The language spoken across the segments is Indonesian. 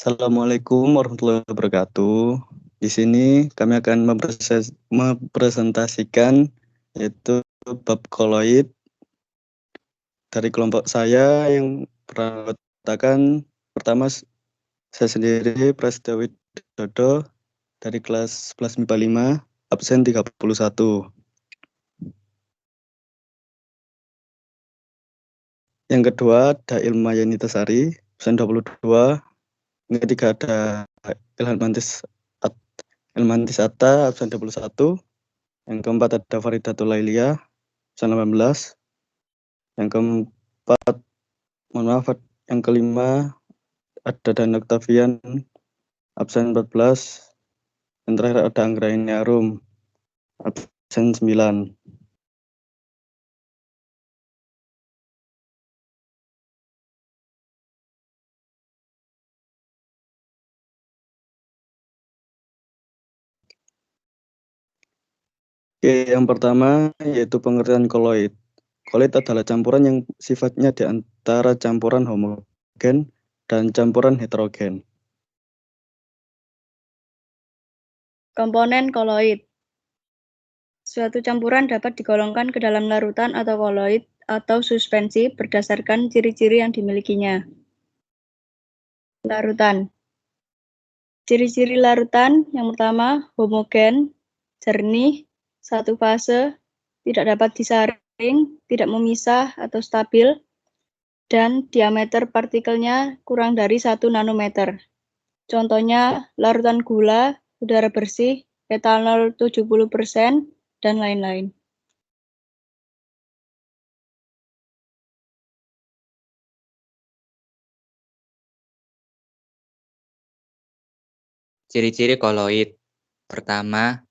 Assalamualaikum warahmatullahi wabarakatuh. Di sini kami akan mempresentasikan yaitu bab koloid dari kelompok saya yang beranggotakan pertama saya sendiri Prasetyo Widodo dari kelas 11 MIPA 5 absen 31. Yang kedua ada Ilma Yanita Sari absen 22. Yang ketiga ada Ilmantis Atta absen 21. Yang keempat ada Faridatul Lailia absen 18. Yang keempat, yang kelima ada Dan Octavian absen 14. Yang terakhir ada Anggraini Arum absen 9. Oke, yang pertama yaitu pengertian koloid. Koloid adalah campuran yang sifatnya di antara campuran homogen dan campuran heterogen. Komponen koloid. Suatu campuran dapat digolongkan ke dalam larutan atau koloid atau suspensi berdasarkan ciri-ciri yang dimilikinya. Larutan. Ciri-ciri larutan yang pertama, homogen, jernih, satu fase, tidak dapat disaring, tidak memisah atau stabil, dan diameter partikelnya kurang dari 1 nanometer. Contohnya larutan gula, udara bersih, etanol 70%, dan lain-lain. Ciri-ciri koloid. Pertama,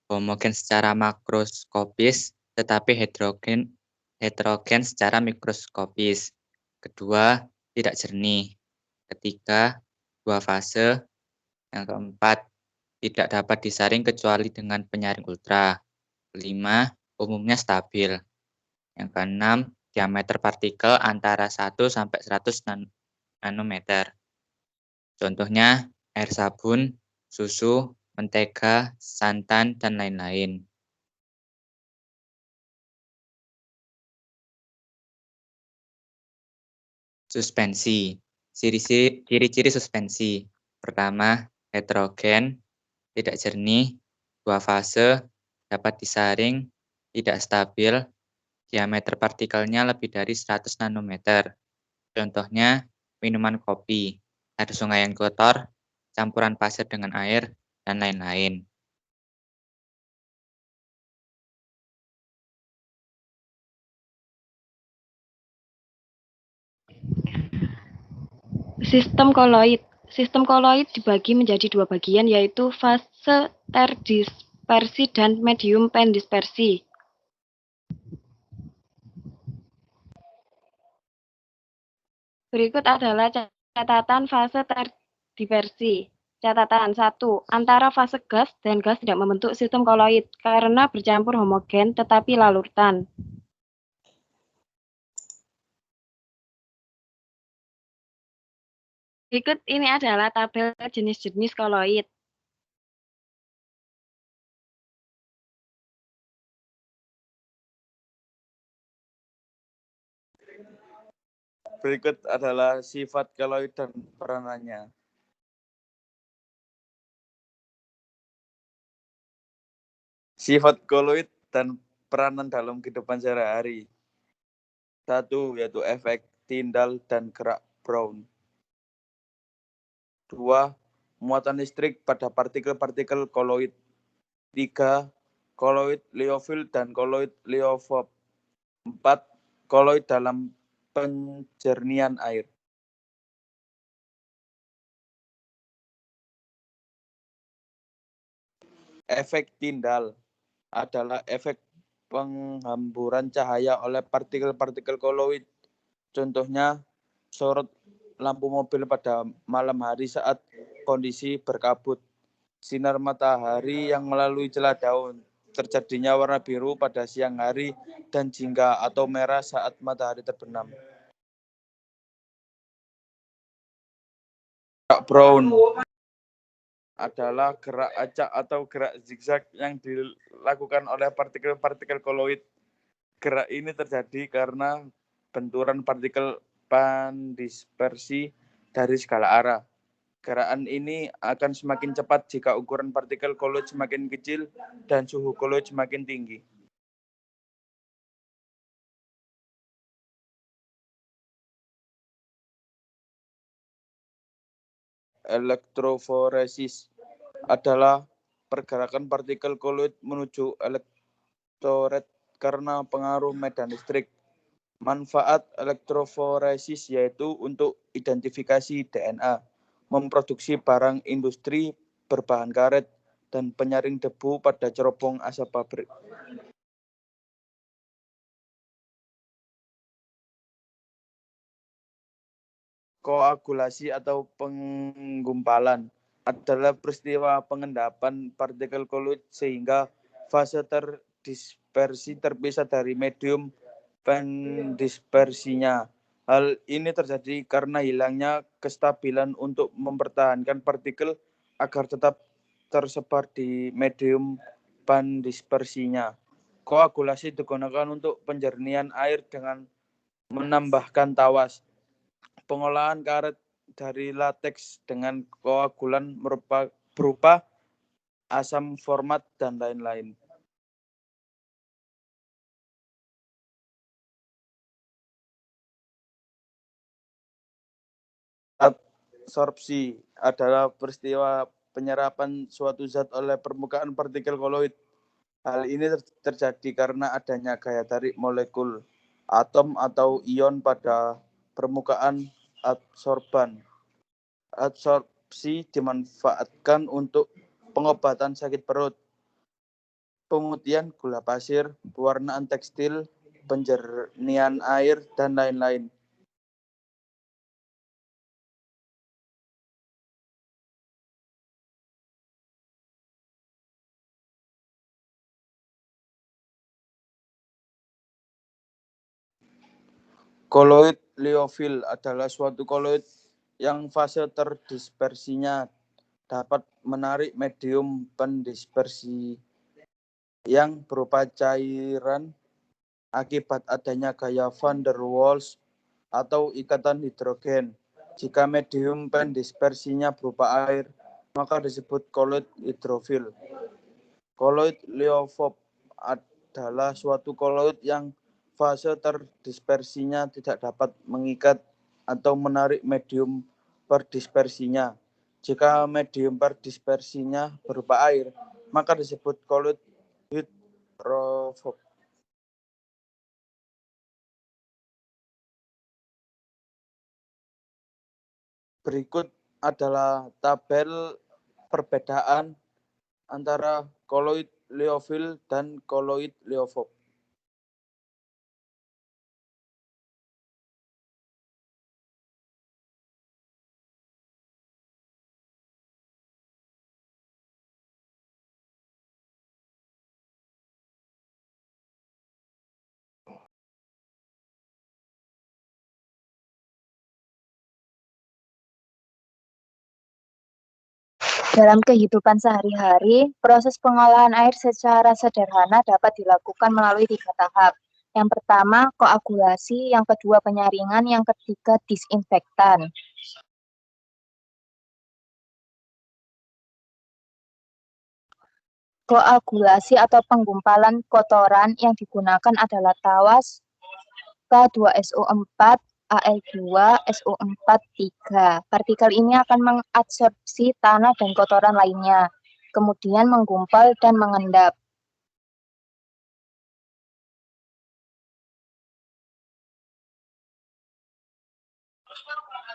homogen secara makroskopis, tetapi heterogen secara mikroskopis. Kedua, tidak jernih. Ketiga, dua fase. Yang keempat, tidak dapat disaring kecuali dengan penyaring ultra. Kelima, umumnya stabil. Yang keenam, diameter partikel antara 1 sampai 100 nanometer. Contohnya, air sabun, susu, mentega, santan, dan lain-lain. Suspensi. Ciri-ciri suspensi. Pertama, heterogen, tidak jernih, dua fase, dapat disaring, tidak stabil, diameter partikelnya lebih dari 100 nanometer. Contohnya, minuman kopi, air sungai yang kotor, campuran pasir dengan air, dan lain-lain. Sistem koloid. Sistem koloid dibagi menjadi dua bagian, yaitu fase terdispersi dan medium pendispersi. Berikut adalah catatan fase terdispersi. Catatan 1. Antara fase gas dan gas tidak membentuk sistem koloid karena bercampur homogen tetapi larutan. Berikut ini adalah tabel jenis-jenis koloid. Berikut adalah sifat koloid dan peranannya. Sifat koloid dan peranan dalam kehidupan sehari-hari. 1. Yaitu efek tindal dan gerak Brown. 2. Muatan listrik pada partikel-partikel koloid. 3. Koloid liofil dan koloid liofob. 4. Koloid dalam penjernihan air. Efek tindal adalah efek penghamburan cahaya oleh partikel-partikel koloid. Contohnya, sorot lampu mobil pada malam hari saat kondisi berkabut. Sinar matahari yang melalui celah daun. Terjadinya warna biru pada siang hari dan jingga atau merah saat matahari terbenam. Brown adalah gerak acak atau gerak zigzag yang dilakukan oleh partikel-partikel koloid. Gerak ini terjadi karena benturan partikel pandispersi dari segala arah. Gerakan ini akan semakin cepat jika ukuran partikel koloid semakin kecil dan suhu koloid semakin tinggi. Elektroforesis adalah pergerakan partikel koloid menuju elektroret karena pengaruh medan listrik. Manfaat elektroforesis yaitu untuk identifikasi DNA, memproduksi barang industri berbahan karet, dan penyaring debu pada cerobong asap pabrik. Koagulasi atau penggumpalan adalah peristiwa pengendapan partikel koloid sehingga fase terdispersi terpisah dari medium pendispersinya. Hal ini terjadi karena hilangnya kestabilan untuk mempertahankan partikel agar tetap tersebar di medium pendispersinya. Koagulasi digunakan untuk penjernihan air dengan menambahkan tawas. Pengolahan karet dari lateks dengan koagulan berupa asam format dan lain-lain. Absorpsi adalah peristiwa penyerapan suatu zat oleh permukaan partikel koloid. Hal ini terjadi karena adanya gaya tarik molekul atom atau ion pada permukaan adsorban. Absorpsi dimanfaatkan untuk pengobatan sakit perut, pemutihan gula pasir, pewarnaan tekstil, penjernihan air, dan lain-lain. Koloid liofil adalah suatu koloid yang fase terdispersinya dapat menarik medium pendispersi yang berupa cairan akibat adanya gaya van der Waals atau ikatan hidrogen. Jika medium pendispersinya berupa air, maka disebut koloid hidrofil. Koloid liofop adalah suatu koloid yang fase terdispersinya tidak dapat mengikat atau menarik medium perdispersinya. Jika medium perdispersinya berupa air, maka disebut koloid hidrofob. Berikut adalah tabel perbedaan antara koloid liofil dan koloid liofop. Dalam kehidupan sehari-hari, proses pengolahan air secara sederhana dapat dilakukan melalui 3 tahap. Yang pertama, koagulasi, yang kedua penyaringan, yang ketiga disinfektan. Koagulasi atau penggumpalan kotoran yang digunakan adalah tawas, K2SO4, Al2, SO4, 3. Partikel ini akan mengadsorpsi tanah dan kotoran lainnya, kemudian menggumpal dan mengendap.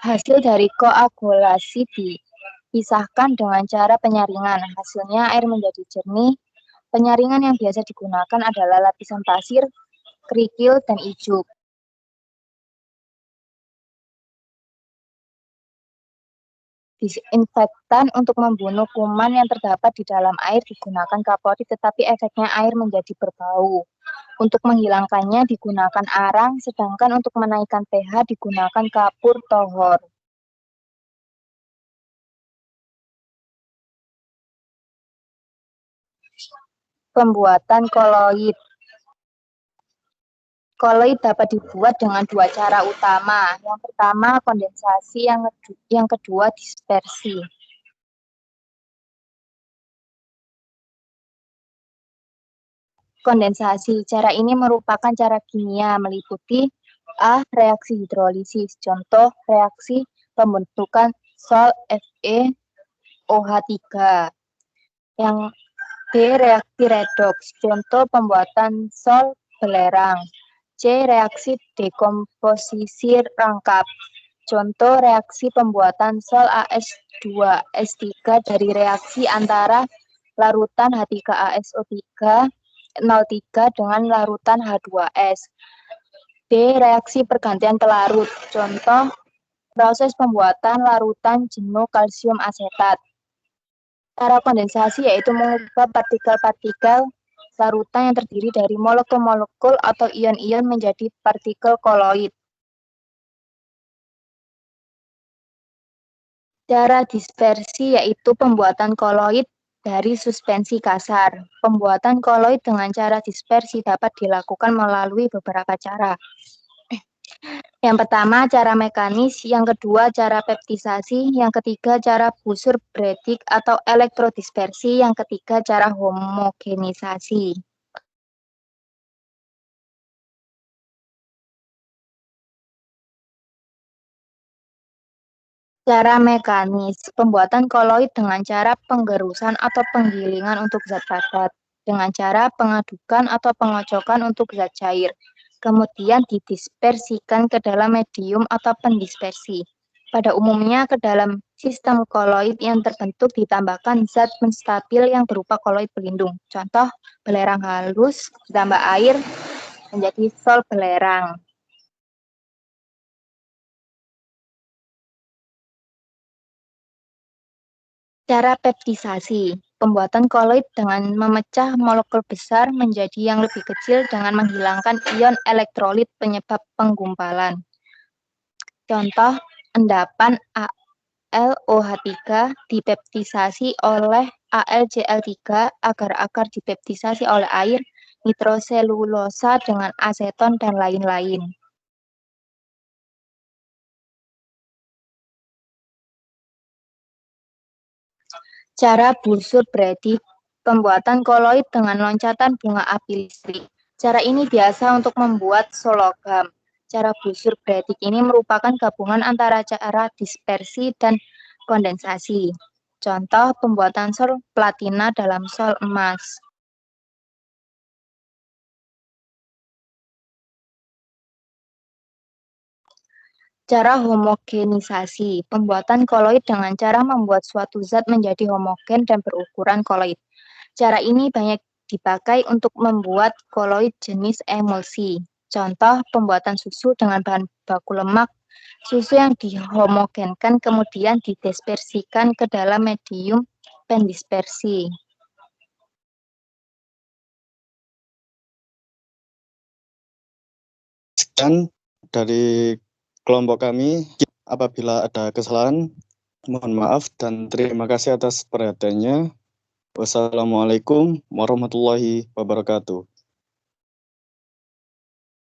Hasil dari koagulasi dipisahkan dengan cara penyaringan. Hasilnya air menjadi jernih. Penyaringan yang biasa digunakan adalah lapisan pasir, kerikil, dan ijuk. Disinfektan untuk membunuh kuman yang terdapat di dalam air digunakan kapori, tetapi efeknya air menjadi berbau. Untuk menghilangkannya digunakan arang, sedangkan untuk menaikkan pH digunakan kapur tohor. Pembuatan koloid. Koloid dapat dibuat dengan dua cara utama. Yang pertama kondensasi, yang kedua dispersi. Kondensasi. Cara ini merupakan cara kimia meliputi A. Reaksi hidrolisis. Contoh reaksi pembentukan sol FeOH3. Yang B. Reaksi redoks. Contoh pembuatan sol belerang. C. Reaksi dekomposisi rangkap. Contoh reaksi pembuatan sol AS2S3 dari reaksi antara larutan H3ASO3 03 dengan larutan H2S. D. Reaksi pergantian pelarut. Contoh proses pembuatan larutan jenuh kalsium asetat. Cara kondensasi yaitu mengubah partikel-partikel larutan yang terdiri dari molekul-molekul atau ion-ion menjadi partikel koloid. Cara dispersi yaitu pembuatan koloid dari suspensi kasar. Pembuatan koloid dengan cara dispersi dapat dilakukan melalui beberapa cara. Yang pertama, cara mekanis. Yang kedua, cara peptisasi. Yang ketiga, cara busur Bredig atau elektrodispersi. Yang ketiga, cara homogenisasi. Cara mekanis, pembuatan koloid dengan cara penggerusan atau penggilingan untuk zat padat, dengan cara pengadukan atau pengocokan untuk zat cair, kemudian didispersikan ke dalam medium atau pendispersi. Pada umumnya ke dalam sistem koloid yang terbentuk ditambahkan zat menstabil yang berupa koloid pelindung. Contoh, belerang halus ditambah air menjadi sol belerang. Cara peptisasi, pembuatan koloid dengan memecah molekul besar menjadi yang lebih kecil dengan menghilangkan ion elektrolit penyebab penggumpalan. Contoh, endapan AlOH3 dipeptisasi oleh AlCl3 agar-agar dipeptisasi oleh air, nitroselulosa dengan aseton, dan lain-lain. Cara busur Bredig, pembuatan koloid dengan loncatan bunga api listrik. Cara ini biasa untuk membuat sologam. Cara busur Bredig ini merupakan gabungan antara cara dispersi dan kondensasi. Contoh pembuatan sol platina dalam sol emas. Cara homogenisasi, pembuatan koloid dengan cara membuat suatu zat menjadi homogen dan berukuran koloid. Cara ini banyak dipakai untuk membuat koloid jenis emulsi. Contoh, pembuatan susu dengan bahan baku lemak. Susu yang dihomogenkan kemudian didispersikan ke dalam medium pendispersi. Sekian dari kelompok kami. Apabila ada kesalahan, mohon maaf dan terima kasih atas perhatiannya. Wassalamualaikum warahmatullahi wabarakatuh.